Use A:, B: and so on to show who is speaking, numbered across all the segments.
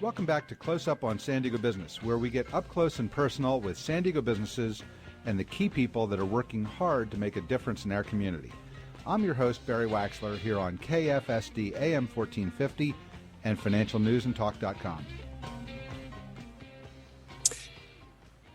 A: Welcome back to Close Up on San Diego Business, where we get up close and personal with San Diego businesses and the key people that are working hard to make a difference in our community. I'm your host, Barry Waxler, here on KFSD AM 1450 and financialnewsandtalk.com.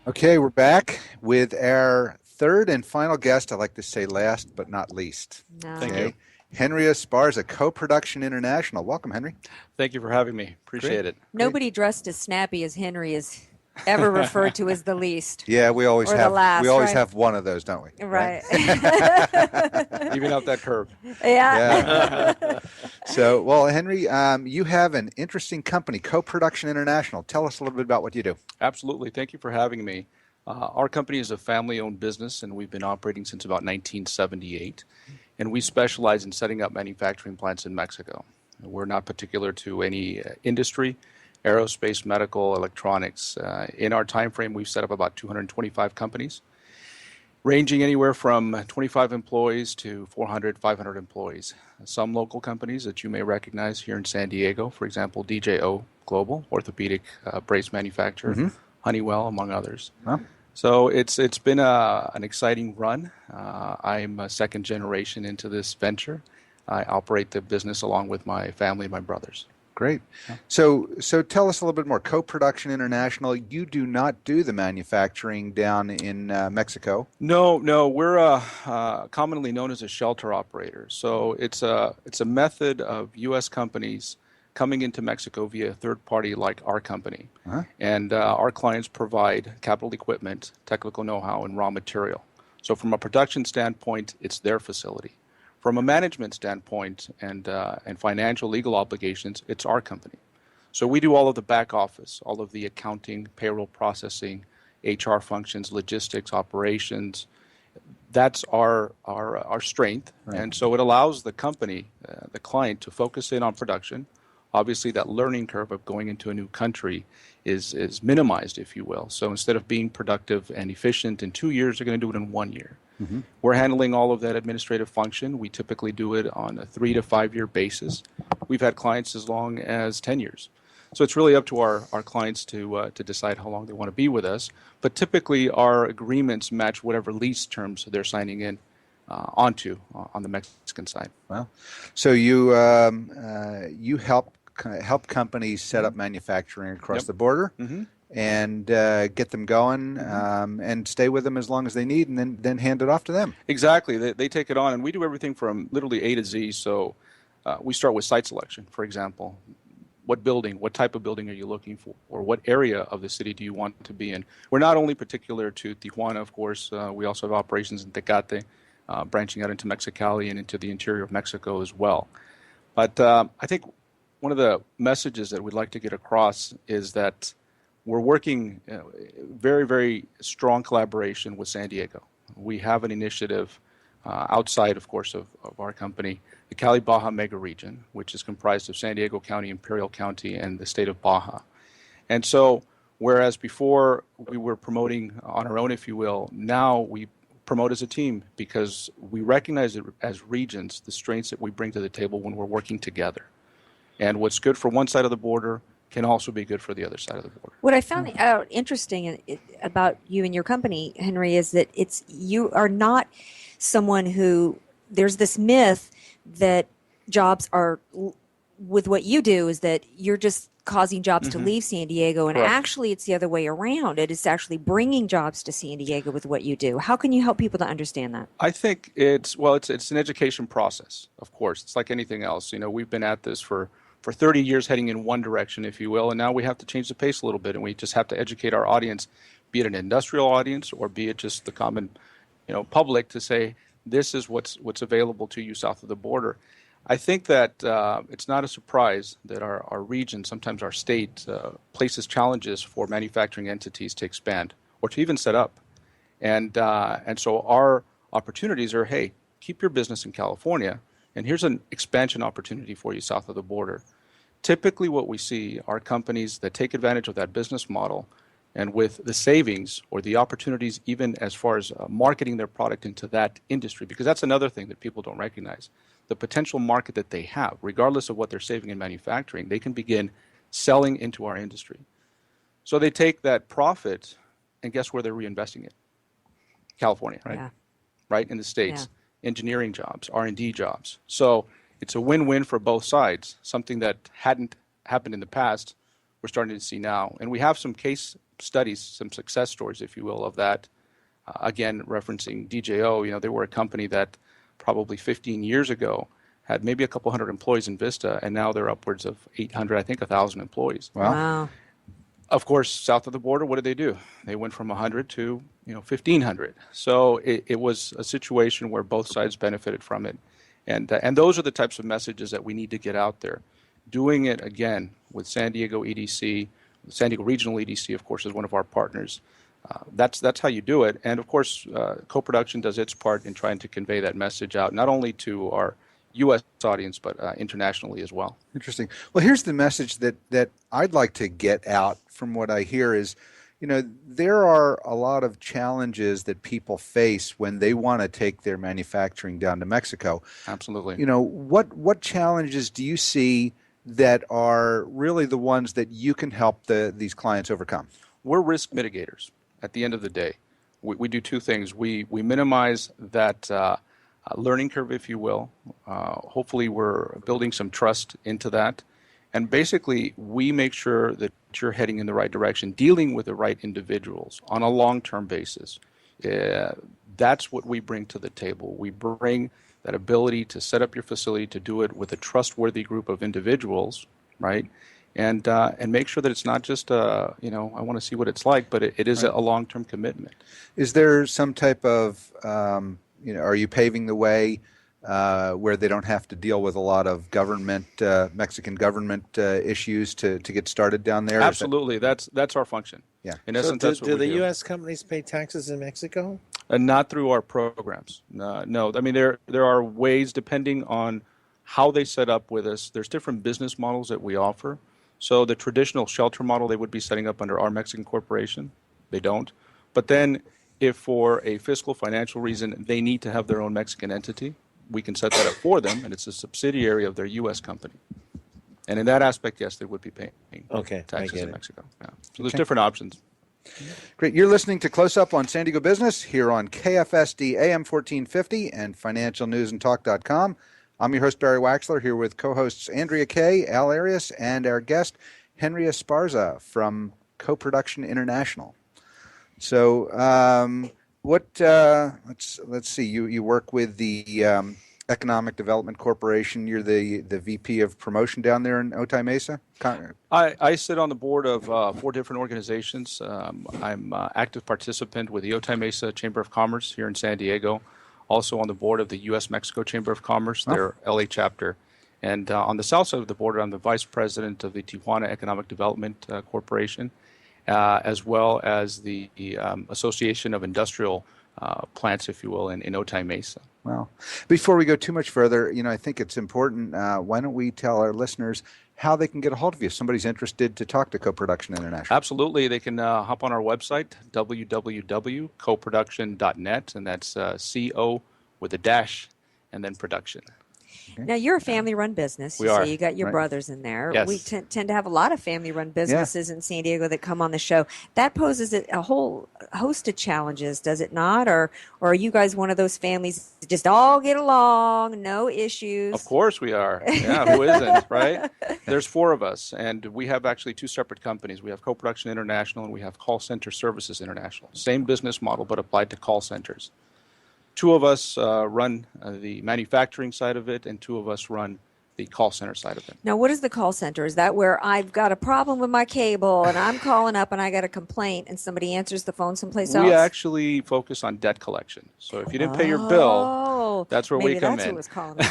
A: Okay, we're back with our third and final guest. I like to say last but not least.
B: No.
C: Thank you.
A: Henry Esparza, CoProduction International. Welcome, Henry.
C: Thank you for having me. Appreciate it.
B: Nobody dressed as snappy as Henry is ever referred to as the least.
A: Yeah, we always
B: Or the
A: have
B: last,
A: we always
B: right?
A: have one of those, don't we?
B: Right.
C: Even out that curve.
B: Yeah.
A: So, well, Henry, you have an interesting company, CoProduction International. Tell us a little bit about what you do.
C: Absolutely. Thank you for having me. Our company is a family-owned business, and we've been operating since about 1978. And we specialize in setting up manufacturing plants in Mexico. We're not particular to any industry, aerospace, medical, electronics. In our time frame, we've set up about 225 companies, ranging anywhere from 25 employees to 400, 500 employees. Some local companies that you may recognize here in San Diego, for example, DJO Global, orthopedic brace manufacturer, Honeywell, among others.
A: Huh?
C: So it's been an exciting run. I'm a second generation into this venture. I operate the business along with my family and my brothers.
A: Great. So tell us a little bit more. CoProduction International, you do not do the manufacturing down in Mexico.
C: No, we're commonly known as a shelter operator. So it's a method of U.S. companies coming into Mexico via a third party like our company. And our clients provide capital equipment, technical know-how, and raw material. So from a production standpoint, it's their facility. From a management standpoint and financial legal obligations, it's our company. So we do all of the back office, all of the accounting, payroll processing, HR functions, logistics, operations. That's our strength. Right. And so it allows the company, the client, to focus in on production. Obviously, that learning curve of going into a new country is minimized, if you will. So instead of being productive and efficient in 2 years, they're going to do it in 1 year. We're handling all of that administrative function. We typically do it on a 3 to 5 year basis. We've had clients as long as 10 years. So it's really up to our clients to decide how long they want to be with us. But typically, our agreements match whatever lease terms they're signing in onto on the Mexican side.
A: Well, so you help companies set up manufacturing across the border and get them going and stay with them as long as they need, and then hand it off to them.
C: Exactly. They take it on, and we do everything from literally A to Z. So we start with site selection, for example. What building, what type of building are you looking for, or what area of the city do you want to be in? We're not only particular to Tijuana, of course. We also have operations in Tecate, branching out into Mexicali and into the interior of Mexico as well. But I think one of the messages that we'd like to get across is that we're working very, very strong collaboration with San Diego. We have an initiative outside, of course, of our company, the Cali Baja Mega Region, which is comprised of San Diego County, Imperial County, and the state of Baja. And so, whereas before we were promoting on our own, if you will, now we promote as a team because we recognize it as regions, the strengths that we bring to the table when we're working together. And what's good for one side of the border can also be good for the other side of the border.
B: What I found out interesting about you and your company, Henry, is that you are not someone who, there's this myth that jobs are, with what you do, is that you're just causing jobs to leave San Diego, and
C: Correct.
B: Actually it's the other way around. It is actually bringing jobs to San Diego with what you do. How can you help people to understand that?
C: I think it's an education process, of course. It's like anything else. You know, we've been at this for 30 years heading in one direction, if you will, and now we have to change the pace a little bit, and we just have to educate our audience, be it an industrial audience or be it just the common, public, to say this is what's available to you south of the border. I think that it's not a surprise that our region, sometimes our state, places challenges for manufacturing entities to expand or to even set up. And so our opportunities are, hey, keep your business in California, and here's an expansion opportunity for you south of the border. Typically what we see are companies that take advantage of that business model, and with the savings or the opportunities even as far as marketing their product into that industry, because that's another thing that people don't recognize. The potential market that they have, regardless of what they're saving in manufacturing, they can begin selling into our industry. So they take that profit, and guess where they're reinvesting it? California, right?
B: Yeah.
C: Right in the States, engineering jobs, R&D jobs. So it's a win-win for both sides, something that hadn't happened in the past, we're starting to see now. And we have some case studies, some success stories, if you will, of that. Again, referencing DJO, they were a company that probably 15 years ago had maybe a couple hundred employees in Vista, and now they're upwards of 800, I think 1,000 employees.
B: Wow.
C: Of course, south of the border, what did they do? They went from 100 to 1,500. So it was a situation where both sides benefited from it. And those are the types of messages that we need to get out there. Doing it, again, with San Diego EDC, San Diego Regional EDC, of course, is one of our partners. That's how you do it. And of course, CoProduction does its part in trying to convey that message out, not only to our U.S. audience, but internationally as well.
A: Interesting. Well, here's the message that I'd like to get out from what I hear is, there are a lot of challenges that people face when they want to take their manufacturing down to Mexico.
C: Absolutely.
A: What challenges do you see that are really the ones that you can help these clients overcome?
C: We're risk mitigators at the end of the day. We do two things. We minimize that learning curve, if you will. Hopefully we're building some trust into that. And basically, we make sure that you're heading in the right direction, dealing with the right individuals on a long-term basis. That's what we bring to the table. We bring that ability to set up your facility, to do it with a trustworthy group of individuals, right? And make sure that it's not just, I want to see what it's like, but it is a long-term commitment.
A: Is there some type of, are you paving the way where they don't have to deal with a lot of Mexican government issues to get started down there?
C: Absolutely. That's our function.
A: Yeah.
C: In essence, that's what we do.
D: Do the U.S. companies pay taxes in Mexico?
C: Not through our programs. No. I mean, there are ways, depending on how they set up with us. There's different business models that we offer. So the traditional shelter model, they would be setting up under our Mexican corporation. They don't. But then if for a fiscal financial reason they need to have their own Mexican entity, we can set that up for them, and it's a subsidiary of their U.S. company. And in that aspect, yes, they would be paying taxes in Mexico. Yeah. So there's different options.
A: Great. You're listening to Close Up on San Diego Business here on KFSD AM 1450 and financialnewsandtalk.com. I'm your host, Barry Waxler, here with co-hosts Andrea Kay, Al Arias, and our guest, Enrique Esparza from CoProduction International. So let's see, you work with the Economic Development Corporation. You're the VP of promotion down there in Otay Mesa?
C: I sit on the board of 4 different organizations. I'm an active participant with the Otay Mesa Chamber of Commerce here in San Diego. Also on the board of the U.S.-Mexico Chamber of Commerce, their LA chapter. And on the south side of the border, I'm the vice president of the Tijuana Economic Development Corporation, as well as the Association of Industrial plants, if you will, in Otay Mesa.
A: Well, before we go too much further, I think it's important. Why don't we tell our listeners how they can get a hold of you if somebody's interested to talk to CoProduction International?
C: Absolutely. They can hop on our website, www.coproduction.net, and that's CO with a dash and then production.
B: Okay. Now, you're a family-run business.
C: We are.
B: So you got your brothers in there.
C: Yes.
B: We tend to have a lot of family-run businesses in San Diego that come on the show. That poses a whole host of challenges, does it not? Or are you guys one of those families that just all get along, no issues?
C: Of course we are. Yeah, who isn't, right? There's 4 of us, and we have actually 2 separate companies. We have CoProduction International, and we have Call Center Services International. Same business model, but applied to call centers. 2 of us run the manufacturing side of it, and 2 of us run the call center side of it.
B: Now, what is the call center? Is that where I've got a problem with my cable and I'm calling up and I got a complaint and somebody answers the phone someplace else?
C: We actually focus on debt collection. So if you didn't pay your bill, that's where we come in.
B: Maybe that's who was calling me.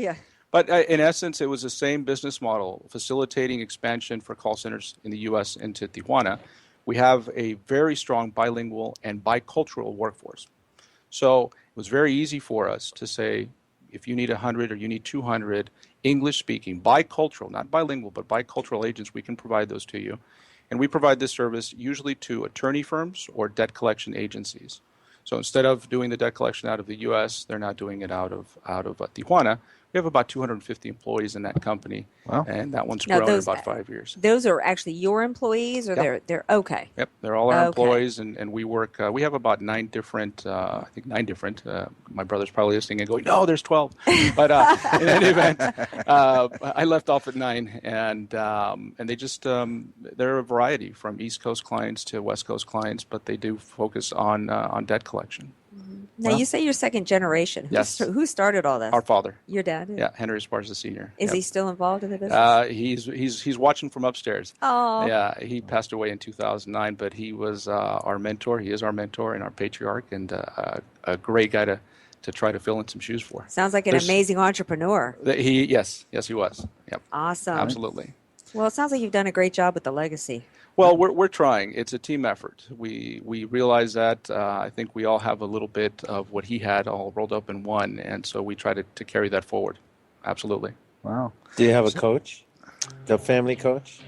B: Yeah.
C: But in essence, it was the same business model, facilitating expansion for call centers in the U.S. into Tijuana. We have a very strong bilingual and bicultural workforce. So it was very easy for us to say, if you need 100 or you need 200 English-speaking, bicultural, not bilingual, but bicultural agents, we can provide those to you. And we provide this service usually to attorney firms or debt collection agencies. So instead of doing the debt collection out of the U.S., they're not doing it out of Tijuana. We have about 250 employees in that company,
A: Wow.
C: and that one's
B: Now,
C: grown in
B: those-
C: about 5 years.
B: Those are actually your employees, or
C: Yep.
B: they're okay.
C: Yep, they're all our
B: Okay.
C: employees, and we work. We have about 9 different. I think 9 different. My brother's probably listening and going, "No, there's 12." But in any event, I left off at 9, and they just they're a variety from East Coast clients to West Coast clients, but they do focus on debt collection.
B: Now, you say you're second generation.
C: Yes.
B: Who started all this?
C: Our father,
B: Your dad did?
C: yeah, Henry Esparza Jr.
B: Is
C: Yep.
B: he still involved in the business?
C: He's watching from upstairs.
B: Oh.
C: Yeah, he passed away in 2009, but he was our mentor. He is our mentor and our patriarch, and a great guy to try to fill in some shoes for.
B: Sounds like an
C: There's-
B: amazing entrepreneur.
C: Yes, he was. Yep,
B: Awesome.
C: absolutely.
B: Well, it sounds like you've done a great job with the legacy.
C: Well, we're trying. It's a team effort. We realize that. I think we all have a little bit of what he had all rolled up in one, and so we try to carry that forward. Absolutely.
A: Wow.
D: Do you have a coach? The family coach?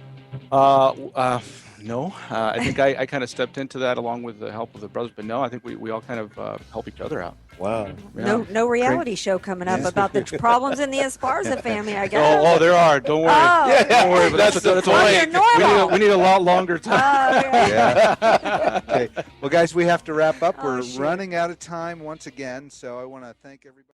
C: No, I think I kind of stepped into that along with the help of the brothers, but no, I think we all kind of help each other out.
D: Wow.
C: Yeah.
B: No reality show coming up about the problems in the Esparza family, I guess.
C: Oh, there are. Don't worry.
B: Oh.
C: Don't worry. But that's
B: Well,
C: okay.
B: you're normal.
C: We need a lot longer time.
B: Oh, okay.
A: Yeah. Okay. Well, guys, we have to wrap up.
B: Oh,
A: We're
B: shoot.
A: running out of time once again, so I want to thank everybody.